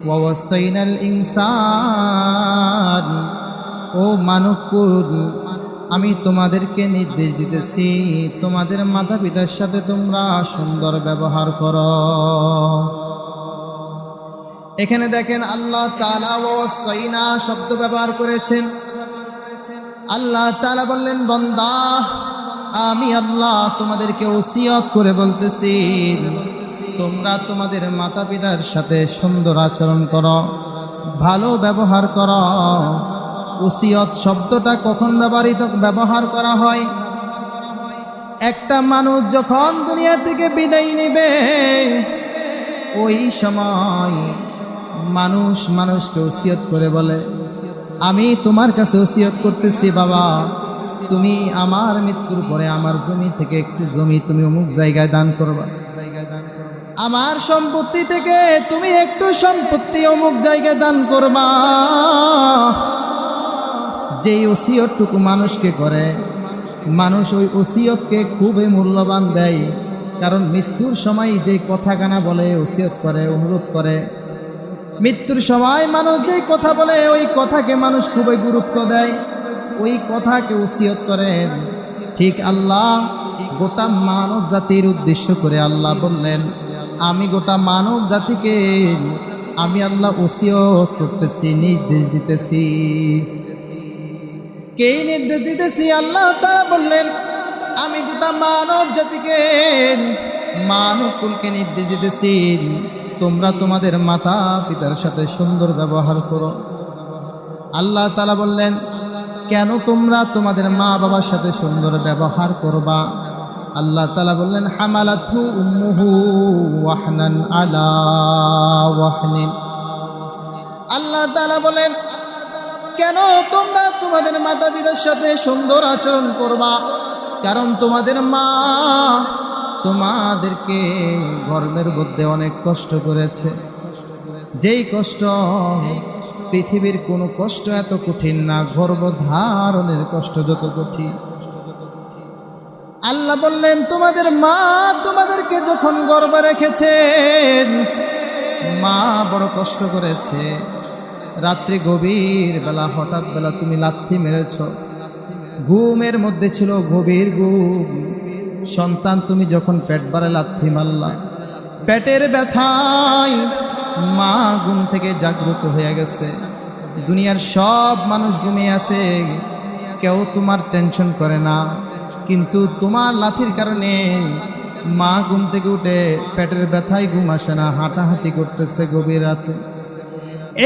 ওয়াসাইনাল ইনসান, ও মানবকুল, আমি তোমাদেরকে নির্দেশ দিতেছি তোমাদের মাতা পিতার সাথে তোমরা সুন্দর ব্যবহার করো। এখানে দেখেন আল্লাহ তাআলা ওয়াসাইনা শব্দ ব্যবহার করেছেন। আল্লাহ তাআলা বললেন, বান্দা আমি আল্লাহ তোমাদেরকে ওসিয়ত করে বলতেছি তোমরা তোমাদের মাতা পিতার সাথে সুন্দর আচরণ করো, ভালো ব্যবহার করো। ওসিয়ত শব্দটা কখন ব্যবহার করা হয়? একটা মানুষ যখন দুনিয়া থেকে বিদায় নেবে ওই সময় মানুষ মানুষকে ওসিয়ত করে বলে, আমি তোমার কাছে ওসিয়ত করতেছি বাবা, তুমি আমার মৃত্যুর পরে আমার জমি থেকে একটু জমি তুমি অমুক জায়গায় দান করবা, আমার সম্পত্তি থেকে তুমি একটু সম্পত্তি অমুক জায়গায় দান করবা। যেই ওসিয়তটুকু মানুষকে করে, মানুষ ওই ওসিয়তকে খুবই মূল্যবান দেয়। কারণ মৃত্যুর সময় যে কথাখানা বলে, ওসিয়ত করে, অনুরোধ করে, মৃত্যুর সময় মানুষ যেই কথা বলে ওই কথাকে মানুষ খুবই গুরুত্ব দেয়, ওই কথাকে ওসিয়ত করে। ঠিক আল্লাহ গোটা মানব জাতির উদ্দেশ্য করে আল্লাহ বললেন, আমি গোটা মানব জাতিকে আমি আল্লাহ ওসিয়ত করতেছি, নির্দেশ দিতেছি। কে নির্দেশ দিতেছি? আল্লাহ তাআলা বললেন, আমি গোটা মানব জাতিকে, মানবকুলকে নির্দেশ দিতেছি তোমরা তোমাদের মাতা পিতার সাথে সুন্দর ব্যবহার করো। আল্লাহ তাআলা বললেন, কেন তোমরা তোমাদের মা বাবার সাথে সুন্দর ব্যবহার করবা? আল্লাহ তাআলা বললেন, হামালাতহু উম্মুহু ওয়াহনান আলা ওয়াহনিন। আল্লাহ তাআলা বলেন, কেন তোমরা তোমাদের মাতা পিতার সাথে সুন্দর আচরণ করবা? কারণ তোমাদের মা তোমাদেরকে গর্ভের মধ্যে অনেক কষ্ট করেছে। যেই কষ্ট পৃথিবীর কোনো কষ্ট এত কঠিন না, গর্ভধারণের কষ্ট যত কঠিন। আল্লাহ বললেন, তোমাদের মা তোমাদেরকে যখন গর্ভে রেখেছেন, মা বড় কষ্ট করেছে। রাত্রি গভীর বেলা হঠাৎ বেলা তুমি লাথি মেরেছ, ঘুমের মধ্যে ছিল গভীর ঘুম। সন্তান তুমি যখন পেট বাড়ে লাথি মারলা, পেটের ব্যথায় মা ঘুম থেকে জাগ্রত হয়ে গেছে। দুনিয়ার সব মানুষ ঘুমিয়ে আছে, কেউ তোমার টেনশন করে না, কিন্তু তোমার লাথির কারণে মা ঘুম থেকে উঠে পেটের ব্যথায় ঘুম আসে না, হাঁটাহাঁটি করতেছে গভীর রাতে।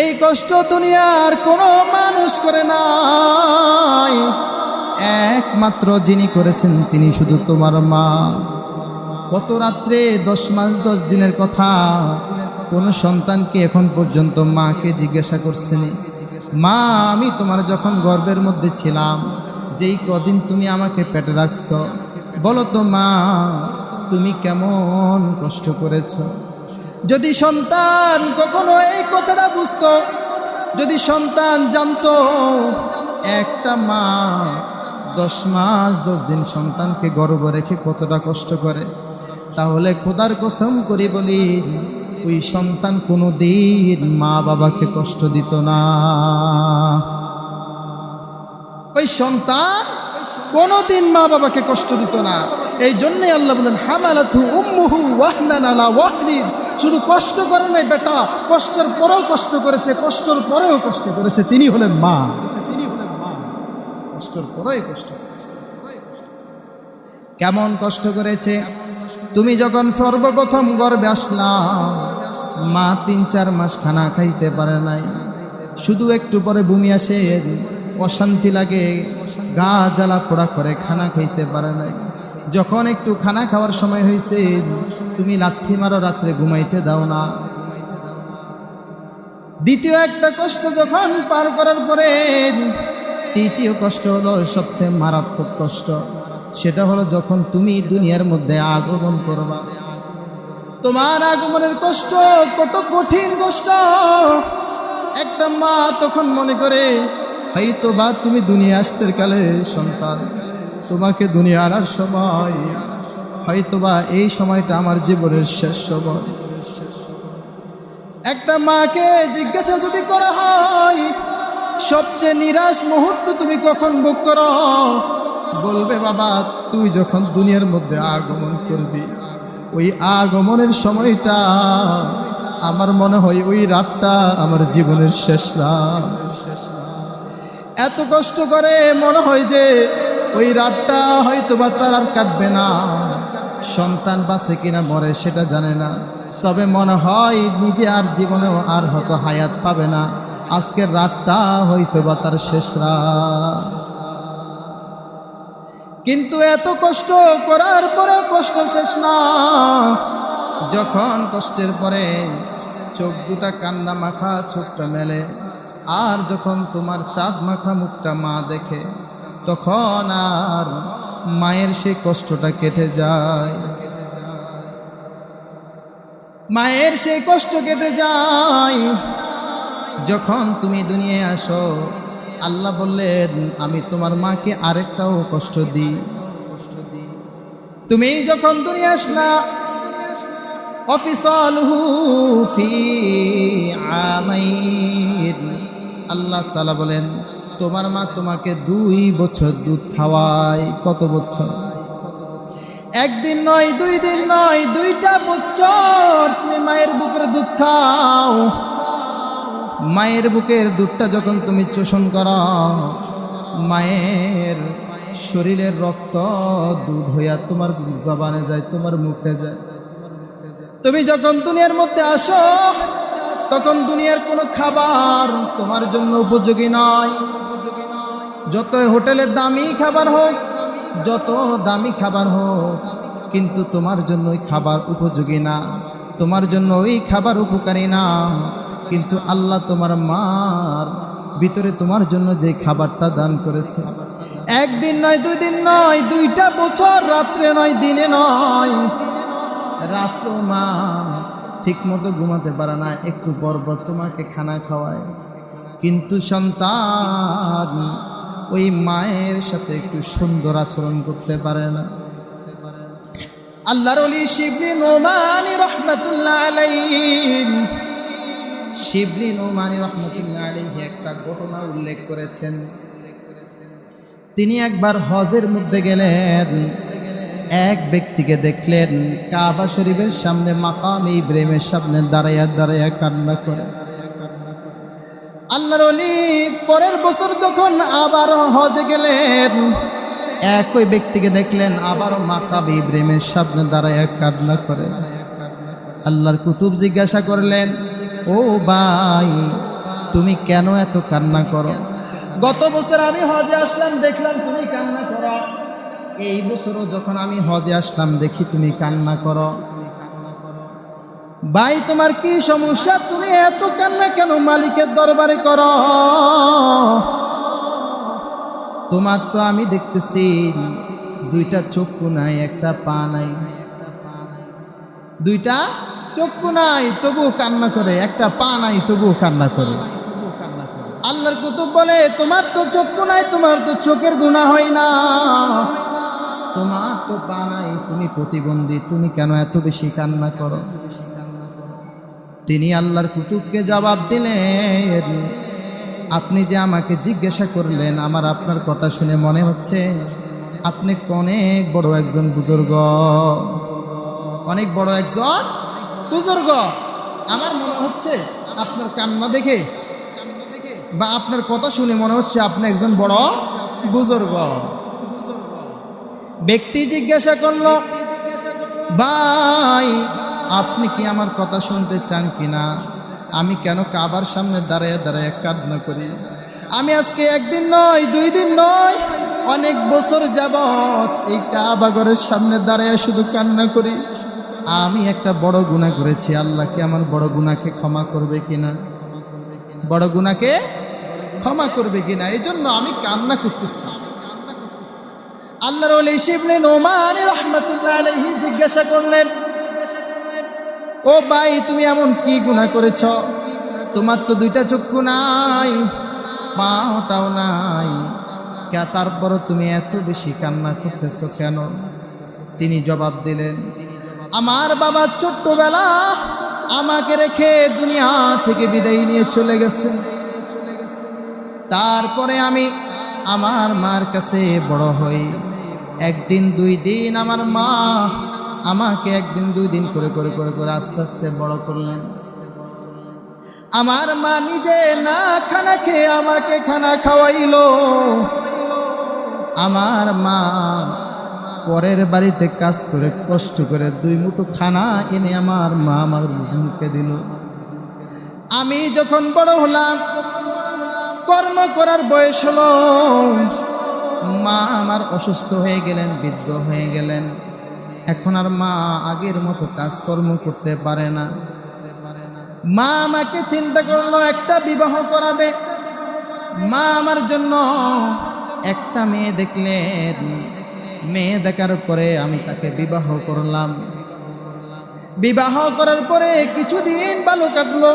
এই কষ্ট দুনিয়ার কোনো মানুষ করে নাই, একমাত্র যিনি করেছেন তিনি শুধু তোমার মা। কত রাত্রে 10 মাস 10 দিনের কথা কোন সন্তানকে এখন পর্যন্ত মাকে জিজ্ঞাসা করছেনি, মা আমি তোমার যখন গর্ভের মধ্যে ছিলাম, যেই কদিন তুমি আমাকে পেটে রাখছ, বলো তো মা তুমি কেমন কষ্ট করেছ? যদি সন্তান কখনো এই কথাটা বুঝতো, যদি সন্তান জানতো একটা মা 10 মাস 10 দিন সন্তানকে গর্ভে রেখে কতটা কষ্ট করে, তাহলে খোদার কসম করি বলি ওই সন্তান কোনোদিন মা বাবাকে কষ্ট দিত না। ওই সন্তান কোনোদিন মা বাবাকে কষ্ট দিত না। এই জন্যই আল্লাহ বলেন, হামালাতহু উম্মুহু ওয়াহনান আলা ওয়াহনিন। শুধু কষ্ট করে নাই বেটা, কষ্টের পরেও কষ্ট করেছে, কষ্টের পরেও কষ্ট করেছে, তিনি হলেন মা। কষ্টের পরেই কষ্ট করেছে। কেমন কষ্ট করেছে? তুমি যখন সর্বপ্রথম গর্ভে আসলাম, মা 3-4 মাস খানা খাইতে পারে নাই, শুধু একটু পরে বমি আসে, অশান্তি লাগে, গা জ্বালা পোড়া করে, খানা খাইতে পারে নাই। যখন একটু খানা খাওয়ার সময় হয়েছে, তুমি লাথি মারো, রাত্রে ঘুমাইতে দাও না। দ্বিতীয় একটা কষ্ট যখন পার করার পরে তৃতীয় কষ্ট হলো সবচেয়ে মারাত্মক কষ্ট, সেটা হলো যখন তুমি দুনিয়ার মধ্যে আগমন করবা। তোমার আগমনের কষ্ট কত কঠিন কষ্ট। একটা মা তখন মনে করে হয়তো বা তুমি দুনিয়া আসতে কালে সন্তান, তোমাকে দুনিয়া আনার সময় হয়তোবা এই সময়টা আমার জীবনের শেষ সময়। একটা মাকে জিজ্ঞাসা যদি করা হয় সবচেয়ে নিরাশ মুহূর্ত তুমি কখন ভোগ করো, বলবে বাবা তুই যখন দুনিয়ার মধ্যে আগমন করবি ওই আগমনের সময়টা আমার মনে হয় ওই রাতটা আমার জীবনের শেষ রাত। এত কষ্ট করে মনে হয় যে ওই রাতটা হয়তো বা তার আর কাটবে না, সন্তান বাঁচে কিনা মরে সেটা জানে না, তবে মনে হয় নিজে আর জীবনেও আর হয়তো হায়াত পাবে না, আজকের রাতটা হয়তো বা তার শেষ রাত। কিন্তু এত কষ্ট করার পরে কষ্ট শেষ না। যখন কষ্টের পরে চোখ দুটা কান্না মাখা চোখটা মেলে আর যখন তোমার চাঁদ মাখা মুখটা মা দেখে তখন আর মায়ের সেই কষ্টটা কেটে যায়, মায়ের সেই কষ্ট কেটে যায়। যখন তুমি দুনিয়ায় আসো আল্লাহ বললেন আমি তোমার মাকে আরেকটাও কষ্ট দিই। তুমি যখন দুনিয়া আসলা অফিসালহু ফি আমাইন, আল্লাহ তাআলা বলেন তোমার মা তোমাকে 2 বছর দুধ খাওয়ায়। কত বছর? একদিন নয়, 2 দিন নয়, 2টা বছর তুমি মায়ের বুকের দুধ খাও। মায়ের বুকের দুধটা যখন তুমি চোষণ করো মায়ের শরীরের রক্ত দুধ হইয়া তোমার জবানে যায়, তোমার মুখে যায়। তুমি যখন দুনিয়ার মধ্যে আসো তখন দুনিয়ার কোনো খাবার তোমার জন্য উপযোগী নয়। যত হোটেলে দামি খাবার হোক, যত দামি খাবার হোক, কিন্তু তোমার জন্য ওই খাবার উপযোগী না, তোমার জন্য ওই খাবার উপকারী না। কিন্তু আল্লাহ তোমার মার ভিতরে তোমার জন্য যে খাবারটা দান করেছে, একদিন নয়, 2 দিন নয়, 2টা বছর, রাত্রে নয়, দিনে নয়, রাত্র মা ঠিক মতো ঘুমাতে পারে না, একটু পর পর তোমাকে খানা খাওয়ায়। কিন্তু সন্তান ওই মায়ের সাথে একটু সুন্দর আচরণ করতে পারে না। আল্লাহর ওলি শিবলি নোমানী রহমাতুল্লাহ আলাইহি, শিবলি নোমানী রহমাতুল্লাহ আলাইহি একটা ঘটনা উল্লেখ করেছেন। তিনি একবার হজের মধ্যে গেলেন, এক ব্যক্তিকে দেখলেন কাবা শরীফের সামনে মাকাম ইব্রাহিমের সামনে দাঁড়াইয়া দাঁড়াইয়া কান্না করে। আল্লাহর ওলি পরের বছর যখন আবার হজে গেলেন একই ব্যক্তিকে দেখলেন আবারও মাকাম ইব্রাহিমের সামনে দাঁড়াইয়া কান্না করে। আল্লাহর কুতুব জিজ্ঞাসা করলেন, ও ভাই তুমি কেন এত কান্না করো? গত বছর আমি হজে আসলাম দেখলাম তুমি কান্না করো, এই বছরও যখন আমি হজে আসলাম দেখি তুমি কান্না করো। ভাই তোমার কি সমস্যা? তুমি এত কান্না কেন মালিকের দরবারে করো? তোমার তো আমি দেখতেছি 2টা চক্ষু নাই, একটা পা নাই, 2টা চক্ষু নাই তবুও কান্না করে, একটা পা নাই তবুও কান্না করে। আল্লাহর কুতুব বলে তোমার তো চক্ষু নাই, তোমার তো চোখের গুনাহ হয় না, তোমার তো পা নাই, তুমি প্রতিবন্ধী, তুমি কেন এত বেশি কান্না করো? তিনি আল্লাহর কুতুবকে জবাব দিলেন, আপনি যে আমাকে জিজ্ঞাসা করলেন আমার আপনার কথা শুনে মনে হচ্ছে আপনি অনেক বড় একজন বুজুর্গ, অনেক বড় একজন বুজুর্গ। আমার মনে হচ্ছে আপনার কান্না দেখে বা আপনার কথা শুনে মনে হচ্ছে আপনি একজন বড় বুজুর্গ। ব্যক্তি জিজ্ঞাসা করল, ভাই আপনি কি আমার কথা শুনতে চান কিনা? আমি কেন কাবার সামনে দাঁড়ায় দাঁড়ায় কান্না করি? আমি আজকে 1 দিন নয়, 2 দিন নয়, অনেক বছর যাবত এই কাবা ঘরের সামনে দাঁড়ায় শুধু কান্না করি। আমি একটা বড় গুনাহ করেছি, আল্লাহ কি আমার বড় গুনাহকে ক্ষমা করবে কিনা? বড় গুনাহকে ক্ষমা করবে কিনা, এই জন্য আমি কান্না করতেছি। আল্লাহর ওলি শিবলি নোমানী রাহমাতুল্লাহ আলাইহি জিজ্ঞাসা করলেন, ও ভাই তুমি এমন কি গুনাহ করেছ? তোমার তো 2টা চক্ষু নাই, পাটাও নাই, তারপরও তুমি এত বেশি কান্না করতেছ কেন? তিনি জবাব দিলেন, আমার বাবা ছোট্টবেলা আমাকে রেখে দুনিয়া থেকে বিদায় নিয়ে চলে গেছে। তারপরে আমি আমার মার কাছে বড় হই। একদিন দুই দিন আমার মা আমাকে একদিন দুই দিন করে করে করে করে আস্তে আস্তে বড় করলেন। আমার মা নিজে না খানা খেয়ে আমাকে খানা খাওয়াইলো। আমার মা পরের বাড়িতে কাজ করে কষ্ট করে দুই মুঠো খানা এনে আমার মা আমার মুখে দিল। আমি যখন বড় হলাম, কর্ম করার বয়স হলো, মা আমার অসুস্থ হয়ে গেলেন, বৃদ্ধ হয়ে গেলেন। এখন আর মা আগের মতো কাজকর্ম করতে পারে না। মা আমাকে চিন্তা করলো একটা বিবাহ করাবে। মা আমার জন্য একটা মেয়ে দেখলেন। মেয়ে দেখার পরে আমি তাকে বিবাহ করলাম। বিবাহ করার পরে কিছুদিন ভালো কাটলো।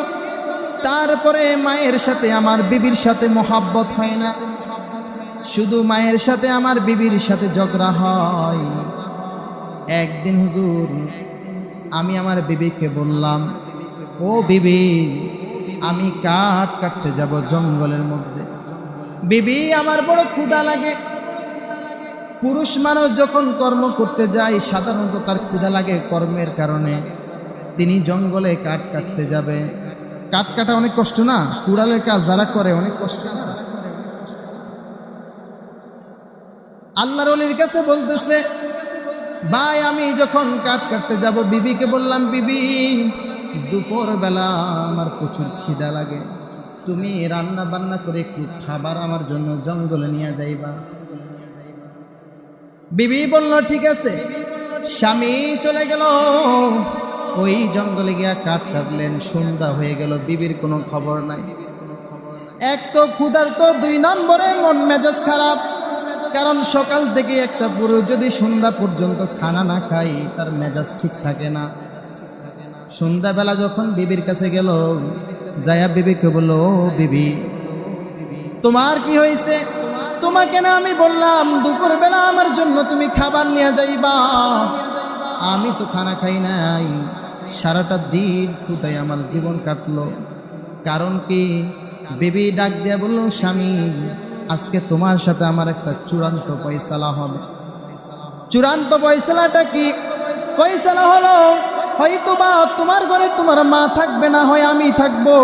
তারপরে মায়ের সাথে আমার বিবির সাথে মোহাব্বত হয় না, শুধু মায়ের সাথে আমার বিবির সাথে ঝগড়া হয়। একদিন হুজুর আমি আমার বিবিকে বললাম, ও বিবি, আমি কাঠ কাটতে যাব জঙ্গলের মধ্যে। বিবি, আমার বড় ক্ষুধা লাগে। পুরুষ মানুষ যখন কর্ম করতে যায় সাধারণত তার ক্ষুধা লাগে কর্মের কারণে। তিনি জঙ্গলে কাঠ কাটতে যাবে। কাঠ কাটা অনেক কষ্ট না? কুড়ালের কাজ যারা করে অনেক কষ্ট না? আল্লাহর ওলির কাছে বলতেছে, ভাই আমি যখন কাঠ কাটতে যাব, বিবিকে বললাম, বিবি দুপুর বেলা আমার প্রচুর খিদা লাগে, তুমি রান্না বান্না করে একটু খাবার আমার জন্য জঙ্গলে নিয়ে যাইবা। বিবি বলল ঠিক আছে। স্বামী চলে গেল, ওই জঙ্গলে গিয়া কাঠ কাটলেন। সন্ধ্যা হয়ে গেল, বিবির কোনো খবর নাই। এক তো ক্ষুধার্ত, দুই নম্বরে মন মেজাজ খারাপ। কারণ সকাল থেকে একটা পুরুষ যদি সন্ধ্যা পর্যন্ত খানা না খায় তার মেজাজ ঠিক থাকে না। সন্ধ্যাবেলা যখন বিবির কাছে গেল, যায়া বিবিকে বলল, ও বিবি, তোমার কি হয়েছে? তোমাকে না আমি বললাম দুপুর বেলা আমার জন্য তুমি খাবার নিয়ে যাইবা? আমি তো খানা খাই নাই, সারাটা দিন ক্ষুধায় আমার জীবন কাটলো। কারণ কি? বিবি ডাক দিয়া বলল, স্বামী, আজকে তোমার সাথে আমার একটা চূড়ান্ত ফয়সালা হবে। চূড়ান্ত ফয়সালাটা কি? ফয়সালা হলো হয়তোবা তোমার ঘরে তোমার মা থাকবে না, হয় আমি থাকবো।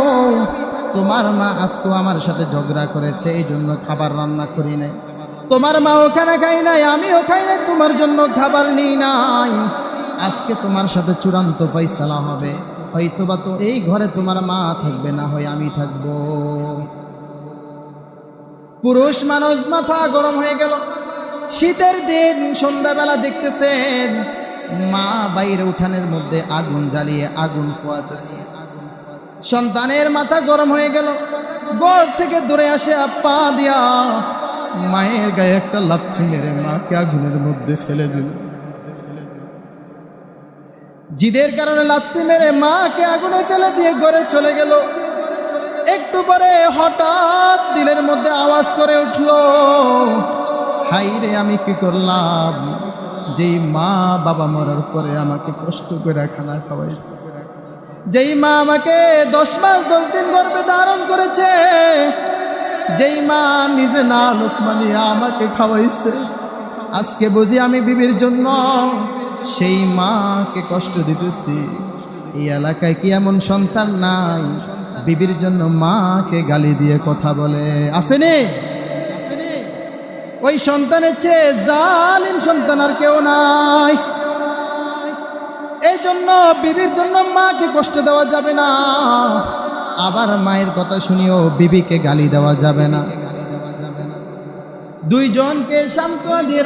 তোমার মা আজকে আমার সাথে ঝগড়া করেছে, এই জন্য খাবার রান্না করি নাই। তোমার মা ওখানে খাই নাই, আমিও খাই নাই, তোমার জন্য খাবার নেই নাই। আজকে তোমার সাথে চূড়ান্ত ফয়সালা হবে। হয়তোবা তো এই ঘরে তোমার মা থাকবে না, হয় আমি থাকবো। পুরুষ মানুষ মাথা গরম হয়ে গেল। শীতের দিন সন্ধ্যাবেলা দেখতেছেন মা বাইরে উঠানের মধ্যে আগুন জ্বালিয়ে আগুন ফোয়াতেছে। সন্তানের মাথা গরম হয়ে গেল। ঘর থেকে দূরে আসে পা দিয়া মায়ের গায়ে একটা লাথি মেরে মাকে আগুনের মধ্যে ফেলে দিল। জিদের কারণে লাথি মেরে মাকে আগুনে ফেলে দিয়ে ঘরে চলে গেল। একটু পরে হঠাৎ দিলের মধ্যে আওয়াজ করে উঠল, হাই রে, আমি কি করলাম? যেই মা বাবা মরার পরে আমাকে কষ্ট করে খানা খাওয়াইছে, যেই মা আমাকে 10 মাস 10 দিন গর্ভে ধারণ করেছে, যেই মা নিজে না লোকমা নিয়ে আমাকে খাওয়াইছে, আজকে বুঝি আমি বিবির জন্য সেই মাকে কষ্ট দিতেছি। এই এলাকায় কি এমন সন্তান নাই বিবির জন্য মাকে গালি দিয়ে কথা বলে? আসেনি? ওই সন্তানের চেয়ে জালিম সন্তান আর কেউ নাই। এই জন্য বিবির জন্য মাকে কষ্ট দেওয়া যাবে না, আবার মায়ের কথা শুনিও বিবিকে গালি দেওয়া যাবে না। দুইজনকে সান্ত্বনা দিয়ে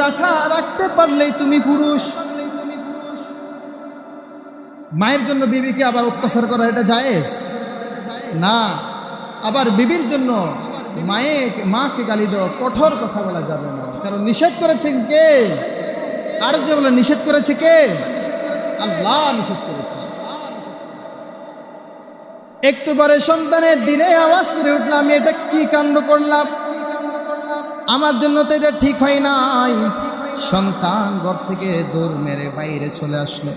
রাখতে পারলেই তুমি পুরুষ। মায়ের জন্য বিবিকে আবার অত্যাচার করা এটা জায়েজ না। আবার বিবির জন্য মাকে গালি দেওয়া, কঠোর কথা বলা যাবে না, কারণ নিষেধ করেছেন কে? আর যে বলে নিষেধ করেছে কে? আল্লাহ নিষেধ করেছে। একটু পরে সন্তানের দিলে আওয়াজ করে উঠলাম, আমি এটা কি কাণ্ড করলাম? আমার জন্য তো এটা ঠিক হয় নাই। সন্তান ঘর থেকে দৌড় মেরে বাইরে চলে আসলো।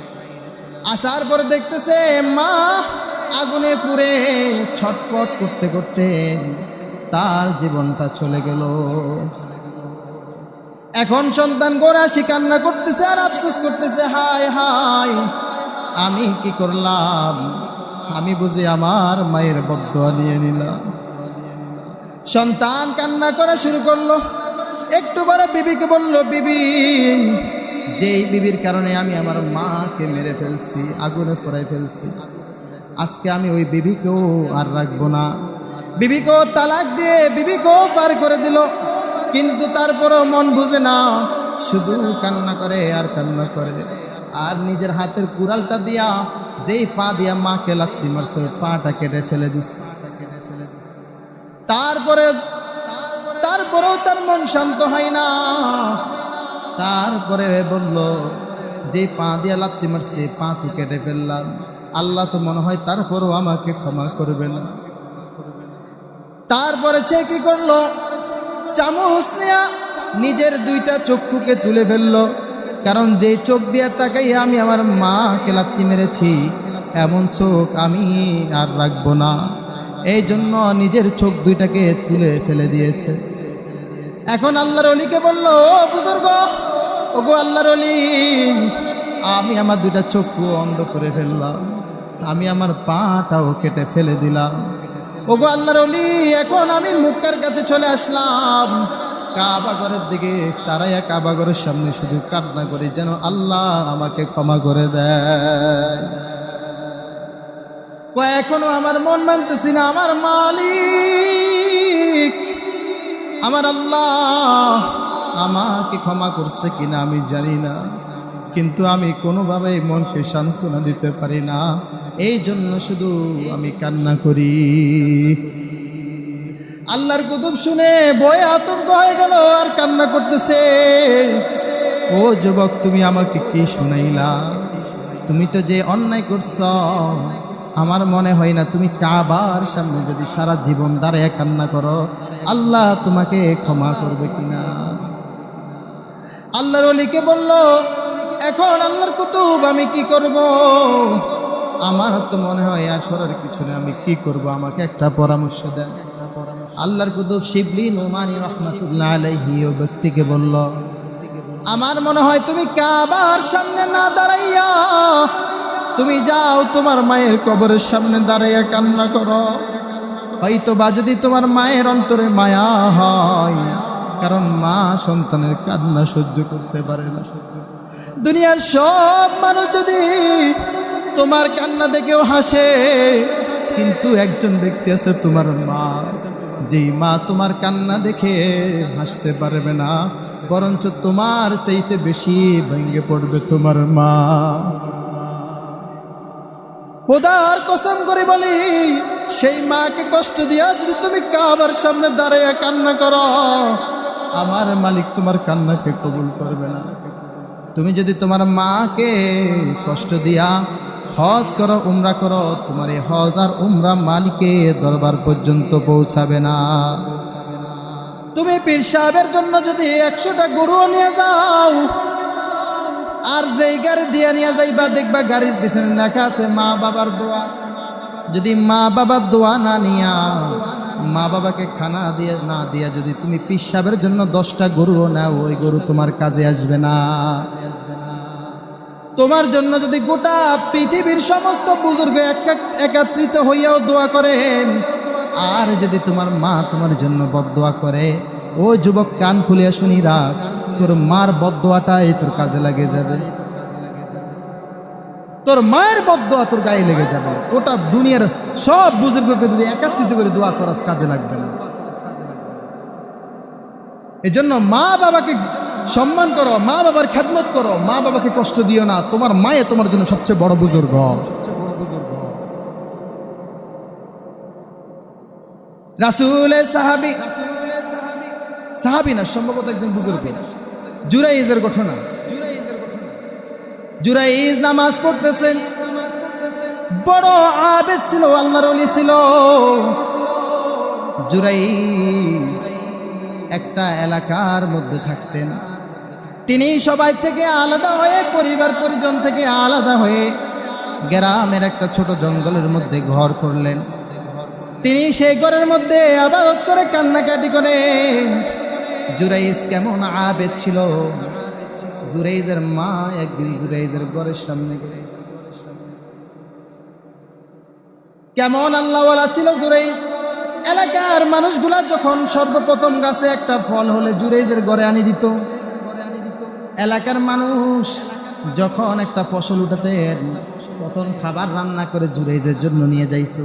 আসার পরে দেখতেছে মা আগুনে পুড়ে ছটফট করতে করতে তার জীবনটা চলে গেল। এখন সন্তান গোরাশি কান্না করতেছে আর আফসোস করতেছে, হায় হায় আমি কি করলাম, আমি বুঝি আমার মায়ের বদদোয়া নিয়ে নিলাম। সন্তান কান্না করা শুরু করলো। একটু পরে বিবিকে বলল, বিবি, যেই বিবির কারণে আমি আমার মাকে মেরে ফেলছি, আগুনে পোড়াই ফেলছি, আজকে আমি ওই বিবিকেও আর রাখবো না। বিবিকেও তালাক দিয়ে বিবিকেও পার করে দিল। কিন্তু তারপরও মন বুঝে না, শুধু কান্না করে আর কান্না করে। আর নিজের হাতের কুড়ালটা দিয়া যেই পা দিয়া মাকে লাথি মারছে ওই পাটা কেটে ফেলে দিচ্ছে। তারপরেও তার মন শান্ত হয় না। তারপরে বলল, যে পা দিয়া লাথি মারছে পা তো কেটে ফেললাম, আল্লাহ তো মনে হয় তারপরেও আমাকে ক্ষমা করবে না। তারপরে সে কি করলো, চামচ নেয়া নিজের দুইটা চক্ষুকে তুলে ফেললো। কারণ যে চোখ দিয়ে তাকাইয়া আমি আমার মাকে লাথি মেরেছি, এমন চোখ আমি আর রাখবো না। এই জন্য নিজের চোখ দুইটাকে তুলে ফেলে দিয়েছে। এখন আল্লাহর ওলিকে বলল, ও বুজুর্গ, ওগো আল্লাহর ওলি, আমি আমার দুইটা চক্ষু অন্ধ করে ফেললাম, আমি আমার পাটাও কেটে ফেলে দিলাম। ওগো আল্লাহর ওলি, এখন আমি মক্কার কাছে চলে আসলাম, কাবা ঘরের দিকে তারাইয়া কাবা ঘরের সামনে শুধু কান্না করি যেন আল্লাহ আমাকে ক্ষমা করে দেয়। এখনো আমার মন মানতেছি না, আমার মালিক আমার আল্লাহ আমাকে ক্ষমা করছে কিনা আমি জানি না, কিন্তু আমি কোনোভাবেই মনকে সান্ত্বনা দিতে পারি না। এই জন্য শুধু আমি কান্না করি। আল্লাহর কুতুব শুনে ভয়ে আতঙ্ক হয়ে গেল আর কান্না করতেছে। ও যুবক, তুমি আমাকে কি শুনাইলা? তুমি তো যে অন্যায় করছ, আমার মনে হয় না তুমি কাবার সামনে যদি সারা জীবন দাঁড়িয়ে কান্না করো আল্লাহ তোমাকে ক্ষমা করবে কিনা। আল্লাহর ওলিকে বলল, এখন আল্লাহর কুতুব আমি কি করব? আমার তো মনে হয় আর করার কিছু নেই, আমি কি করব, আমাকে একটা পরামর্শ দেন। আল্লাহর কুতুব শিবলি নোমানি রহমাতুল্লাহ আলাইহি ও ব্যক্তিকে বলল, আমার মনে হয় তুমি কাবার সামনে না দাঁড়াইয়া তুমি যাও তোমার মায়ের কবরের সামনে দাঁড়াইয়া কান্না করো। হয়তো বা যদি তোমার মায়ের অন্তরে মায়া হয়, কারণ মা সন্তানের কান্না সহ্য করতে পারে না। দুনিয়ার সব মানুষ যদি তোমার কান্না দেখেও হাসে, কিন্তু একজন ব্যক্তি আছে তোমার মা, যেই মা তোমার কান্না দেখে হাসতে পারবে না, বরঞ্চ তোমার চাইতে বেশি ভেঙে পড়বে তোমার মা। খোদার কসম করে বলি, সেই মাকে কষ্ট দিয়া যদি তুমি কাবার সামনে দাঁড়াইয়া কান্না করো, আমার মালিক তোমার কান্নাকে কবুল করবে না। তুমি যদি তোমার মাকে কষ্ট দিয়া হজ করো, উমরা করো, তোমার এই হজ আর উমরা মালিকের দরবার পর্যন্ত পৌঁছাবে না। তুমি পীর সাহেবের জন্য যদি 100টা গরু নিয়ে যাও, আর যেই গাড়ি দিয়ে নিয়ে যাইবা দেখবা গাড়ির পিছনে লেখা আছে মা বাবার দোয়া। যদি মা বাবার দোয়া না নিয়া, মা বাবাকে খানা দিয়ে না দিয়া যদি তুমি পীর সাহেবের জন্য 10টা গরুও নাও, ওই গরু তোমার কাজে আসবে না। তোমার জন্য যদি গোটা পৃথিবীর সমস্ত বুজুর্গ একত্রিত হইয়াও দোয়া করেন, আর যদি তোমার মা তোমার জন্য বদদোয়া করে, ও যুবক কান খুলিয়া শুনি রাখ, তোর মার বদদোয়াটাই তোর কাজে লাগে যাবে। তোর মায়ের বদদোয়া তোর গায়ে লেগে যাবে। ওটা দুনিয়ার সব বুজুর্গকে যদি একত্রিত করে দোয়া করার কাজে লাগবে না। এজন্য মা বাবাকে সম্মান করো, মা বাবার খেদমত করো, মা বাবাকে কষ্ট দিও না। তোমার মায়ে তোমার জন্য সবচেয়ে বড় বুজুর্গ। রাসূলের সাহাবী না, সম্ভবত একজন বুজুর্গ, জুরাইজের ঘটনা। জুরাইজ নামাজ পড়তেছেন, বড় আবেদ ছিল, আল্লাহর ওলি ছিল। জুরাইজ একটা এলাকার মধ্যে থাকতেন। তিনি সবাই থেকে আলাদা হয়ে, পরিবার পরিজন থেকে আলাদা হয়ে গ্রামের একটা ছোট জঙ্গলের মধ্যে ঘর করলেন। তিনি সেই ঘরের মধ্যে ইবাদত করে কান্নাকাটি করেন। জুরাইজ কেমন আবেদ ছিল। জুরাইজের মা একদিন জুরাইজের ঘরের সামনে কেমন আল্লাহওয়ালা ছিল জুরাইজ। এলাকার মানুষগুলা যখন সর্বপ্রথম গাছে একটা ফল হলে জুরাইজের ঘরে আনি দিত। এলাকার মানুষ যখন একটা ফসল উঠাতেন প্রথম খাবার রান্না করে জুরাইজের জন্য নিয়ে যাইত,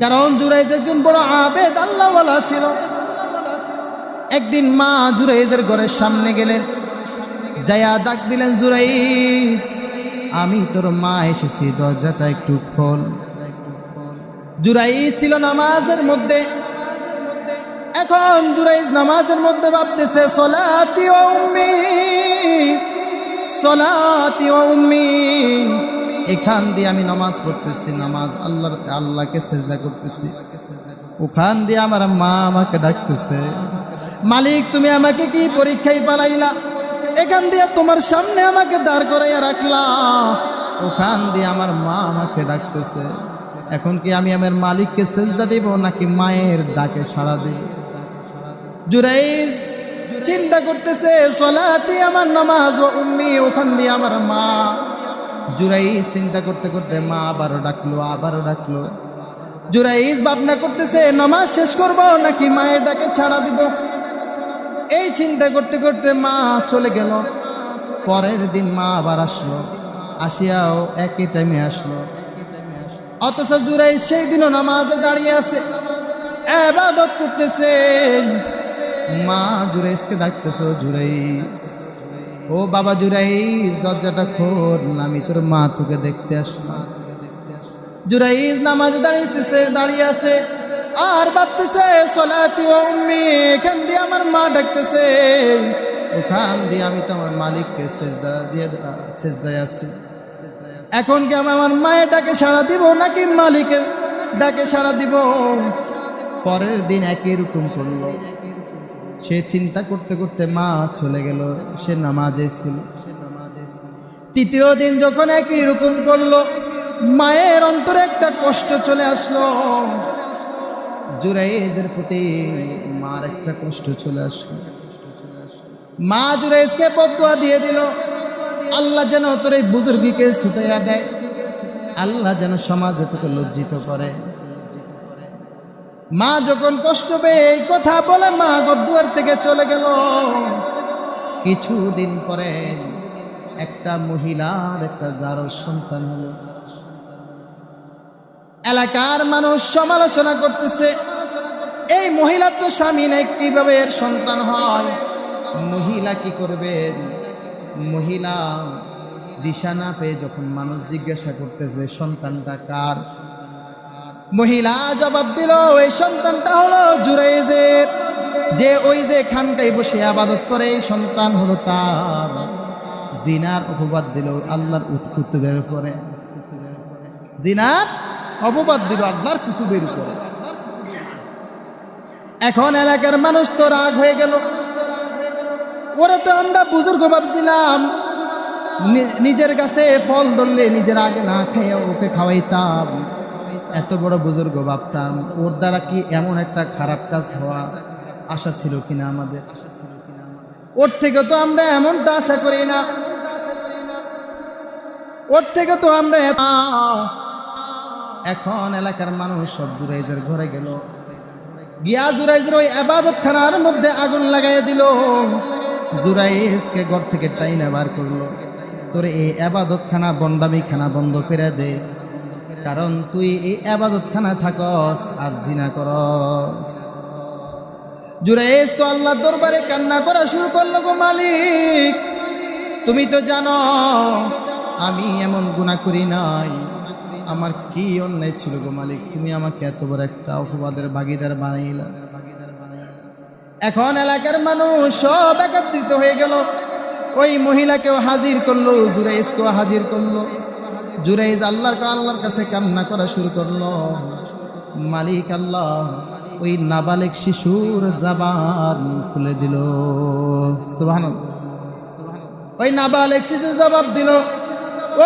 কারণ জুরাইজ একজন বড় আবেদ আল্লাহওয়ালা ছিল। একদিন মা জুরাইজের ঘরের সামনে গেলেন, যায়া ডাক দিলেন, জুরাইজ আমি তোর মা এসেছি, দরজাটা একটু খোল। জুরাইজ ছিল নামাজের মধ্যে। এখন জুরাইজ নামাজের মধ্যে ভাবতেছে, সলাতি ওয়া উম্মি, সলাতি ওয়া উম্মি। এখান দিয়ে আমি নামাজ পড়তেছি, নামাজ আল্লাহকে সেজদা করতেছি। ওখান দিয়ে আমার মা আমাকে ডাকতেছে, মালিক তুমি আমাকে কি পরীক্ষায় পালাইলা? এখান দিয়ে তোমার সামনে আমাকে দাঁড় করাইয়া রাখলা, ওখান দিয়ে আমার মা আমাকে ডাকতেছে। এখন কি আমি আমার মালিককে সেজদা দেব নাকি মায়ের ডাকে সাড়া দেব? জুরাইজ চিন্তা করতেছে, সলাতি আমার নামাজ, ও উম্মি ওখান দিয়ে আমার মা। জুরাইজ চিন্তা করতে করতে মা আবারও ডাকলো। জুরাইজ ভাবনা করতেছে, নামাজ শেষ করব নাকি মায়ের ডাকে ছাড়া দিব। এই চিন্তা করতে করতে মা চলে গেল। পরের দিন মা আবার আসলো, আসিয়াও একই টাইমে আসলো। অথচ জুরাইজ সেই দিনও নামাজে দাঁড়িয়ে আছে, ইবাদত করতেছে। মা জুরাইজকে ডাকতেছে, জুরাইজ, ও বাবা জুরাইজ দরজাটা খোল, আমি তোর মা তোকে দেখতে আসলাম। জুরাইজ নামাজে দাঁড়িয়ে আছে আর ভাবতেছে, সলাতি ওয়া উম্মি, এখান দিয়ে আমার মা ডাকতেছে, ওখান দিয়ে আমি তো আমার মালিককে সেজদায় আছি। এখন কি আমি আমার মায়ের ডাকে সাড়া দিব নাকি মালিকের ডাকে সাড়া দিব? পরের দিন একই রকম করলো। সে চিন্তা করতে করতে মা চলে গেল, সে নামাজে ছিল। তৃতীয় দিন যখন একই রকম করলো, মায়ের অন্তরে একটা কষ্ট চলে আসলো। জুরাইজের প্রতি মার একটা কষ্ট চলে আসলো। মা জুরাইজকে বদদুয়া দিয়ে দিল, আল্লাহ যেন তোর এই বুজুর্গকে ছুটাইয়া দেয়, আল্লাহ যেন সমাজে তোকে লজ্জিত করে। মা যখন কষ্ট পেয়ে এই কথা বলে মা ঘরদুয়ার থেকে চলে গেল। কিছুদিন পরে একটা মহিলার একটা জারজ সন্তান হলো। এলাকার মানুষ সমালোচনা করতেছে, এই মহিলার তো স্বামী নাই, কিভাবে এর সন্তান হয়? মহিলা কি করবেন? মহিলা দিশা না পেয়ে যখন মানুষ জিজ্ঞাসা করতেছে সন্তানটা কার, মহিলা জবাব দিল, এই সন্তানটা হলো জুরাইজের, যে ওই যে খানকায় বসে ইবাদত করে, এই সন্তান হলো তার। জিনার অপবাদ দিল আল্লাহর কুতুবের উপরে, জিনার অপবাদ দিল আল্লাহর কুতুবের উপরে। এখন এলাকার মানুষ তো রাগ হয়ে গেল। ওরা তো আমরা বুজুর্গ ভাবছিলাম, নিজের কাছে ফল ধরলে নিজের আগে না খেয়ে ওকে খাওয়াইতাম, এত বড় বুজুর্গ ভাবতাম। ওর দ্বারা কি এমন একটা খারাপ কাজ হওয়া আশা ছিল কিনা আমাদের? ওর থেকে তো আমরা এমনটা আশা করি না, ওর থেকে তো আমরা। এখন এলাকার মানুষ সব জুরাইজের ঘরে গেল, গিয়া জুরাইজের ওই ইবাদত খানার মধ্যে আগুন লাগাইয়া দিল। জুরাইজকে ঘর থেকে টাইনা বার করলো, তোরে এই ইবাদত খানা বন্ডামি খানা বন্ধ করে দে, কারণ তুই এই ইবাদত খানা থাকস আর জিনা করস। জুরাইজ তো আল্লাহর দরবারে কান্না করা শুরু করলো, গো মালিক তুমি তো জানো আমি এমন গুনাহ করি নাই, আমার কি অন্যায় ছিল গো মালিক, তুমি আমাকে এত বড় একটা অপবাদের ভাগীদার বানাইলা। এখন এলাকার মানুষ সব একত্রিত হয়ে গেল, ওই মহিলাকেও হাজির করলো, জুরাইজকেও হাজির করলো। জুরাইজ আল্লাহর কাছে কান্না করা শুরু করলো, মালিক আল্লাহ ওই নাবালেক শিশুর জবান খুলে দিল। সুবহানাল্লাহ। ওই নাবালেক শিশু জবাব দিল,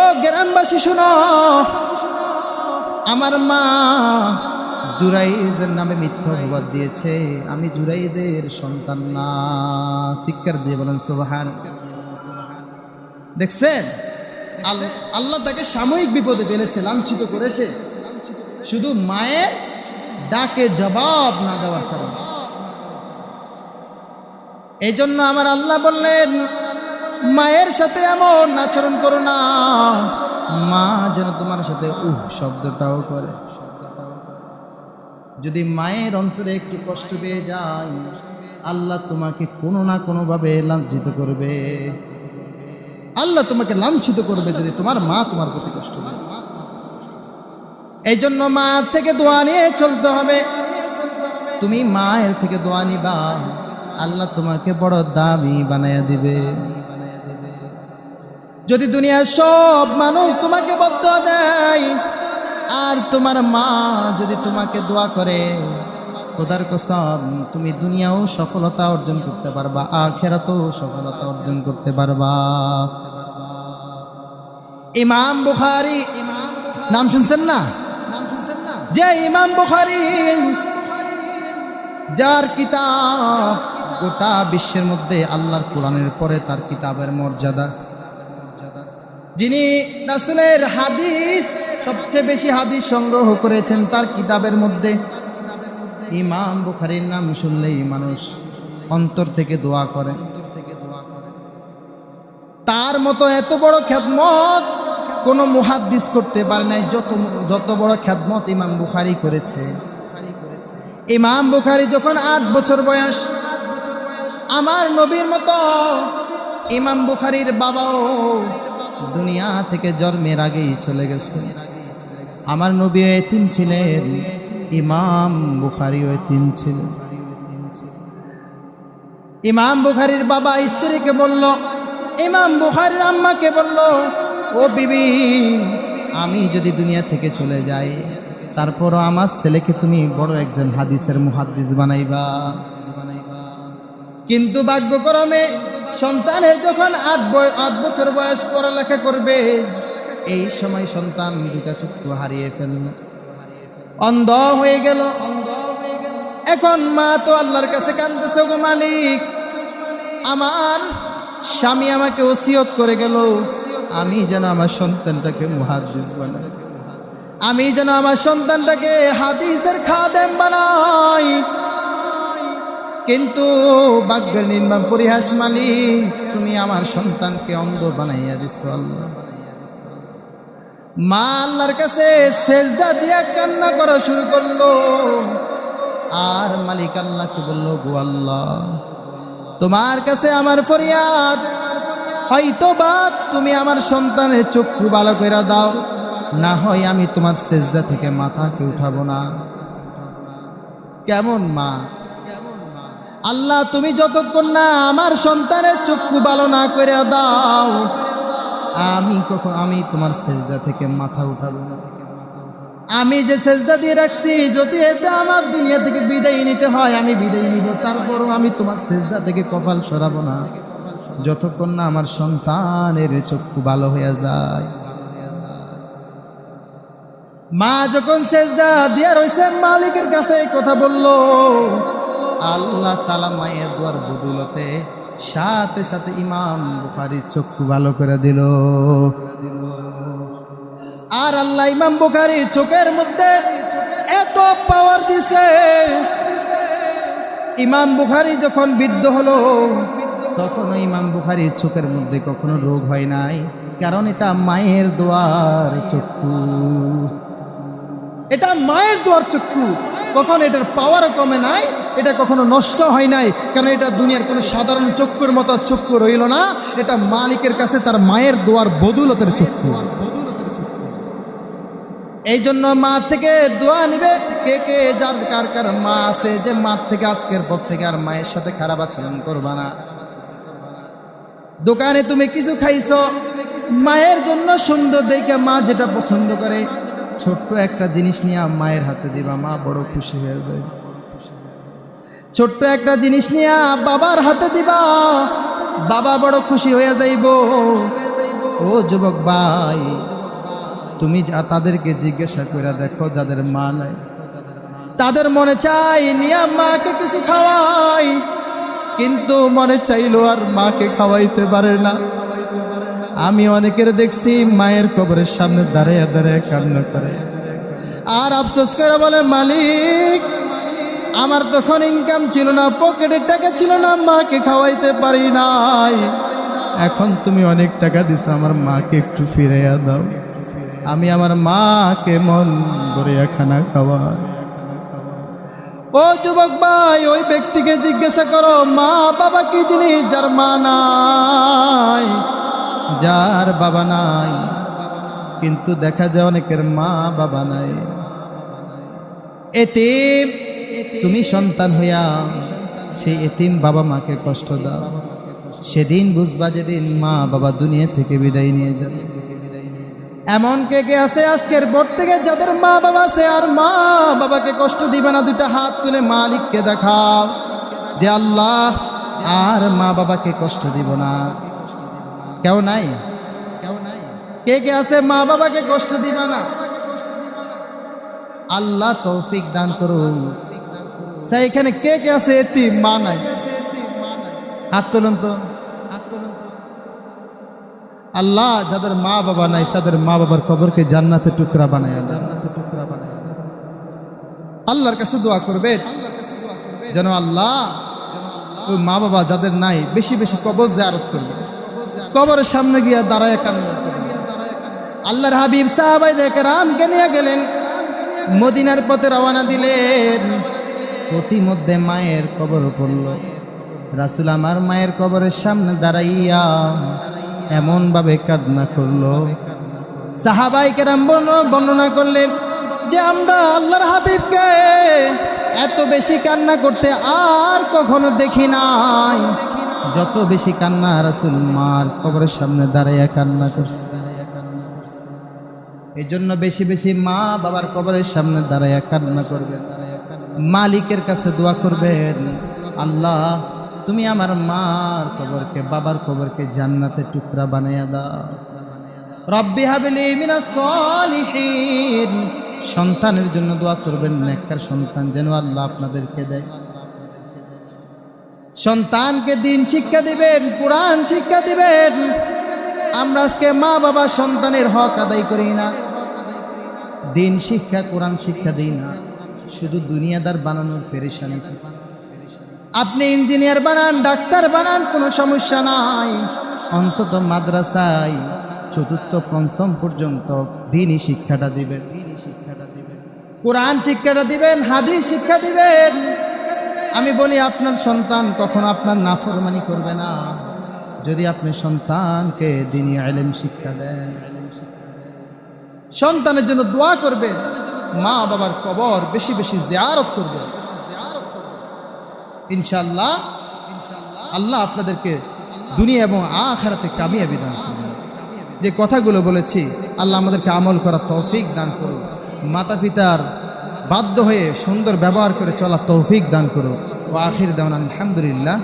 ও গ্রামবাসী শুনো, আমার মা জুরাইজের নামে মিথ্যা অপবাদ দিয়েছে, আমি জুরাইজের সন্তান না। চিৎকার দিয়ে বলেন সুবহান। দেখছেন আল্লাহ তাকে সাময়িক বিপদে ফেলেছে, লাঞ্ছিত করেছে, শুধু মায়ের ডাকে জবাব না দেওয়ার কারণে। এই জন্য আমার আল্লাহ বললেন, মায়ের সাথে এমন আচরণ করো না, মা যেন তোমার সাথে শব্দটাও করে। যদি মায়ের অন্তরে একটু কষ্ট পেয়ে যায়, আল্লাহ তোমাকে কোনো না কোনোভাবে লাঞ্ছিত করবে। আল্লাহ তোমাকে লাঞ্ছিত করবে যদি তোমার মা তোমার প্রতি কষ্ট পায়। এই জন্য মার থেকে দোয়া নিয়ে চলতে হবে। তুমি মায়ের থেকে দোয়া নিবা, আল্লাহ তোমাকে বড় দামি বানায়া দিবে। যদি দুনিয়ার সব মানুষ তোমাকে বদদোয়া দেয় আর তোমার মা যদি তোমাকে দোয়া করে, খোদার কসম তুমি দুনিয়াও সফলতা অর্জন করতে পারবা, আখিরাতেও সফলতা অর্জন করতে পারবা। ইমাম বুখারী নাম শুনছেন না? যে ইমাম বুখারী, যার কিতাব গোটা বিশ্বের মধ্যে আল্লাহর কোরআনের পরে তার কিতাবের মর্যাদা, যিনি রাসূলের হাদিস সবচেয়ে বেশি হাদিস সংগ্রহ করেছেন তার কিতাবের মধ্যে, ইমাম বুখারীর নাম শুনলেই মানুষ অন্তর থেকে দোয়া করে। তার মতো এত বড় খেদমত কোনো মুহাদ্দিস করতে পারে নাই, যত বড় খেদমত ইমাম বুখারী করেছে। ইমাম বুখারী যখন 8 বছর বয়স, আমার নবীর মতো ইমাম বুখারীর বাবাও দুনিয়া থেকে জন্মের আগেই চলে গেছে। আমার নবী এতিম ছিলেন, ইমাম বুখারীও এতিম ছিলেন। ইমাম বুখারীর বাবা স্ত্রীকে বলল, ইমাম বুখারীর আম্মাকে বলল, ও বিবি, আমি যদি দুনিয়া থেকে চলে যাই, তারপরও আমার ছেলেকে তুমি বড় একজন হাদিসের মুহাদ্দিস বানাইবা। কিন্তু ভাগ্যক্রমে সন্তানের যখন 8 বছর বয়স পড়ালেখা করবে, এই সময় সন্তান দুটা চক্ষু হারিয়ে ফেলল, অন্ধ হয়ে গেল। এখন মা তো আল্লাহর কাছে কাঁদতেছে, গো মালিক, আমার স্বামী আমাকে ওসিয়ত করে গেল, আমি যেন আমার সন্তানটাকে মুহাদ্দিস বানাই, আমি যেন আমার সন্তানটাকে হাদিসের খাদেম বানাই। কিন্তু ভাগ্যের নির্মম পরিহাস, মালিক তুমি আমার সন্তানকে অন্ধ বানাইয়া দিছো। আল্লাহ, মা আল্লাহর কাছে সেজদা দিয়ে কান্না করা শুরু করলো, আর মালিক আল্লাহকে বলল, গো আল্লাহ, তোমার কাছে আমার ফরিয়াদ, হয়তো বা তুমি আমার সন্তানের চক্ষু ভালো করে দাও, না হয় আমি তোমার সেজদা থেকে মাথাকে উঠাবো না। কেমন মা! আল্লাহ, তুমি যতক্ষণ না আমার সন্তানের চক্ষু ভালো না করে দাও, আমি তোমার সেজদা থেকে মাথা উঠাবো না। আমি যে সেজদা দিয়ে রাখছি, যদি এতে আমার দুনিয়া থেকে বিদায় নিতে হয় আমি বিদায় নিব, তারপরও আমি তোমার সেজদা থেকে কপাল সরাবো না যতক্ষণ না আমার সন্তানের চক্ষু ভালো হয়ে যায়। মা যখন সেজদা দিয়া রইছে, মালিকের কাছে এই কথা বলল, আল্লাহ তাআলা মায়ের দোয়ার বদৌলতে সাথে সাথে ইমাম বুখারীর চক্ষু ভালো করে দিল। আর আল্লাহ ইমাম বুখারীর চোখের মধ্যে এত পাওয়ার দিছে, ইমাম বুখারী যখন বৃদ্ধ হলো তখন ইমাম বুখারীর চোখের মধ্যে কখনো রোগ হয় নাই, কারণ এটা মায়ের দোয়ার চক্ষু, এটা মায়ের দোয়ার চক্ষু। কখন এটার পাওয়ারও কমে নাই, এটা কখনো নষ্ট হয় নাই, কারণ এটা দুনিয়ার কোনো সাধারণ চক্ষুর মতো চক্ষু রইল না, এটা মালিকের কাছে তার মায়ের দোয়ার বদৌলতের চক্ষু। এই জন্য মা থেকে দোয়া নিবে। কে কে যার কার কার মা আছে যে মার থেকে আজকের পর থেকে আর মায়ের সাথে খারাপ আচরণ করবা না। দোকানে তুমি কিছু খাইছো, মায়ের জন্য সুন্দর দেখে মা যেটা পছন্দ করে ছোট্ট একটা জিনিস নিয়ে মায়ের হাতে দিবা, মা বড় খুশি হয়ে যায়। ছোট্ট একটা জিনিস নিয়ে বাবার হাতে দিবা, বাবা বড় খুশি হয়ে যাইব। ও যুবক ভাই, তুমি তাদেরকে জিজ্ঞাসা করে দেখো যাদের মা নাই, তাদের মনে চাই নিয়া মাকে কিছু খাওয়াই, কিন্তু মনে চাইলো আর মাকে খাওয়াইতে পারে না। আমি অনেকের দেখছি মায়ের কবরের সামনে দাঁড়িয়ে দাঁড়িয়ে কান্না করে আর আফসোস করে বলে, মালিক আমার তখন ইনকাম ছিল না, পকেটে টাকা ছিল না, মাকে খাওয়াইতে পারি নাই, এখন তুমি অনেক টাকা দিছো, আমার মাকে একটু ফিরাইয়া দাও, আমি আমার মাকে মন ভরিয়া খানা খাওয়াই। ও যুবক ভাই, ওই ব্যক্তিকে জিজ্ঞাসা করো মা বাবা কি জিনিস যার মা নাই, যার বাবা নাই। কিন্তু দেখা যায় অনেকের মা বাবা নাই। এতিম, তুমি সন্তান হইয়া সেই এতিম বাবা মাকে কষ্ট দাও, সেদিন বুঝবা যেদিন মা বাবা দুনিয়া থেকে বিদায় নিয়ে যাবে। এমন কে কে আছে আজকের ভোর থেকে যাদের মা বাবা আছে আর মা বাবাকে কষ্ট দিবে না? দুইটা হাত তুলে মালিককে দেখাও যে আল্লাহ আর মা বাবাকে কষ্ট দিব না। কেউ নাই? কে কে আছে মা বাবাকে কষ্ট দিবা না? আল্লাহ তৌফিক দান করুন। স্যার এখানে কে কে আছে এতিম মা নাই? হাত তুলুন তো। আল্লাহ যাদের মা বাবা নাই তাদের মা বাবার কবরকে জান্নাতে টুকরা বানায়া দেন। আল্লাহর কাছে দোয়া করবেন যেন আল্লাহ ওই মা বাবা যাদের নাই বেশি বেশি কবর জিয়ারত করবে, কবরের সামনে গিয়ে দাঁড়ায় কান্না করবে। আল্লাহর হাবিব সাহাবায়ে কেরামকে নিয়ে গেলেন, মদিনার পথে রওনা দিলেন, প্রতিমধ্যে মায়ের কবর পড়ল। রাসূল আমার মায়ের কবরের সামনে দাঁড়াইয়া এমন ভাবে কান্না করলো, সাহাবায়ে কেরাম বর্ণনা করলেন যে আমরা আল্লাহর হাবিবকে এত বেশি কান্না করতে আর কখনো দেখি নাই, যত বেশি কান্না রাসূল মার কবরের সামনে দাঁড়াইয়া কান্না করছে। এই জন্য বেশি বেশি মা বাবার কবরের সামনে দাঁড়াইয়া কান্না করবেন, মালিকের কাছে দোয়া করবেন, আল্লাহ তুমি আমার মার কবরকে বাবার কবরকে জান্নাতে টুকরা বানাইয়া দাও। রব্বি হাবলি মিনাস সালিহিন, সন্তানের জন্য দোয়া করবেন, নেককার সন্তান যেন আল্লাহ আপনাদেরকে দেয়। সন্তানকে দিন শিক্ষা দিবেন, কোরআন শিক্ষা দিবেন। আমরা আজকে মা বাবা সন্তানের হক আদায় করি না, দিন শিক্ষা কোরআন শিক্ষা দিই না, শুধু দুনিয়াদার বানানোর পেরেশানি। আপনি ইঞ্জিনিয়ার বানান, ডাক্তার বানান, কোনো সমস্যা নাই, অন্তত মাদ্রাসায় চতুর্থ পঞ্চম পর্যন্ত দিনই শিক্ষাটা দিবেন, কোরআন শিক্ষাটা দিবেন, হাদিস শিক্ষা দিবেন। আমি বলি আপনার সন্তান কখনো আপনার নাফরমানি করবে না যদি আপনি সন্তানকে দ্বীনি ইলম শিক্ষা দেন। সন্তানের জন্য দোয়া করবেন, মা বাবার কবর বেশি বেশি জিয়ারত করবেন। ইনশাআল্লাহ আল্লাহ আপনাদেরকে দুনিয়া এবং আখিরাতে কামিয়াবি দান করবেন। যে কথাগুলো বলেছি আল্লাহ আমাদেরকে আমল করার তৌফিক দান করুন, মাতা পিতার বাধ্য হয়ে সুন্দর ব্যবহার করে চলার তৌফিক দান করুন। ওয়া আখির দাওয়ানা আলহামদুলিল্লাহ।